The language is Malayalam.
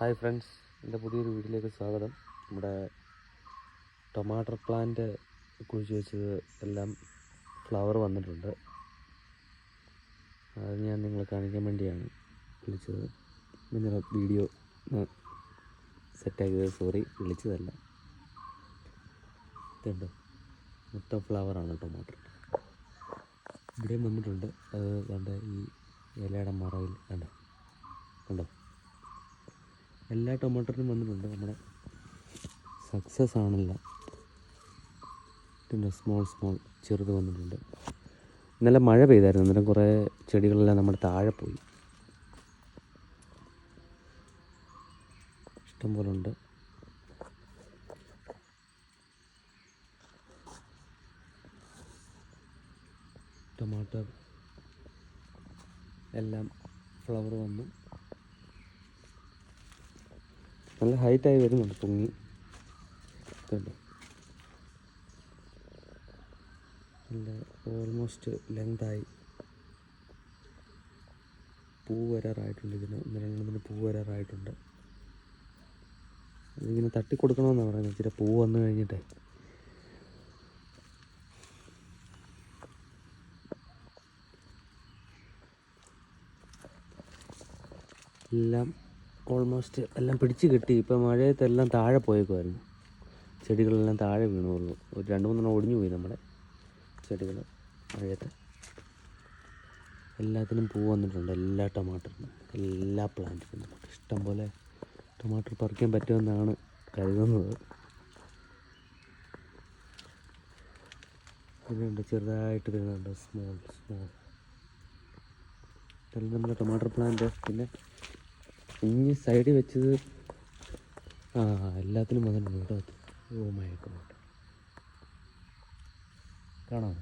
ഹായ് ഫ്രണ്ട്സ്, എൻ്റെ പുതിയൊരു വീഡിയോയിലേക്ക് സ്വാഗതം. നമ്മുടെ ടൊമാറ്റോ പ്ലാന്റ് കുഴിച്ച് വെച്ചത് എല്ലാം ഫ്ലവർ വന്നിട്ടുണ്ട്. അത് ഞാൻ നിങ്ങളെ കാണിക്കാൻ വേണ്ടിയാണ് വിളിച്ചത്. ഇങ്ങനെ വീഡിയോ സെറ്റാക്കിയത്. സോറി, വിളിച്ചതല്ല. ഇതുണ്ട്, മൊത്തം ഫ്ലവറാണ് ടൊമാറ്റോ. ഇവിടെയും വന്നിട്ടുണ്ട്. അത് കണ്ട ഈ ഇലയുടെ മറവിൽ കണ്ടോ, എല്ലാ ടൊമാറ്റോനും വന്നിട്ടുണ്ട്. നമ്മുടെ സക്സസ് ആണല്ലോ. പിന്നെ സ്മോൾ ചെറുത് വന്നിട്ടുണ്ട്. ഇന്നലെ മഴ പെയ്തായിരുന്നു, അന്നേരം കുറേ ചെടികളെല്ലാം നമ്മുടെ താഴെ പോയി. ഇഷ്ടം പോലെ ഉണ്ട്. ടൊമാറ്റോ എല്ലാം ഫ്ലവർ വന്നു, നല്ല ഹൈറ്റായി വരുന്നുണ്ട്, പൊങ്ങി. ഇതുണ്ട്, നല്ല ഓൾമോസ്റ്റ് ലെങ്തായി. പൂ വരാറായിട്ടുണ്ട്. ഇതിന് പൂ വരാറായിട്ടുണ്ട്. അതിങ്ങനെ തട്ടിക്കൊടുക്കണമെന്നാണ് പറയുന്നത്. ഇച്ചിരി പൂ വന്നു കഴിഞ്ഞിട്ടേ. എല്ലാം ഓൾമോസ്റ്റ് എല്ലാം പിടിച്ച് കിട്ടി. ഇപ്പം മഴയത്തെല്ലാം താഴെ പോയേക്കുമായിരുന്നു. ചെടികളെല്ലാം താഴെ വീണുള്ളൂ. ഒരു 2-3 ഒടിഞ്ഞു പോയി നമ്മുടെ ചെടികൾ മഴയത്ത്. എല്ലാത്തിനും പൂ വന്നിട്ടുണ്ട്. എല്ലാ ടൊമാറ്റോനും, എല്ലാ പ്ലാന്റിനും നമുക്ക് ഇഷ്ടം പോലെ ടൊമാറ്റോ പറിക്കാൻ പറ്റുമെന്നാണ് കരുതുന്നത്. ഇതിനുണ്ട്, ചെറുതായിട്ട് വരുന്നുണ്ട്, സ്മോൾ. ഇതെല്ലാം നമ്മുടെ ടൊമാറ്റോ പ്ലാന്റ്. പിന്നെ ഇനി സൈഡിൽ വെച്ചത് എല്ലാത്തിനും വന്നിട്ടുണ്ട് കേട്ടോ. Oh my God, കാണാമോ?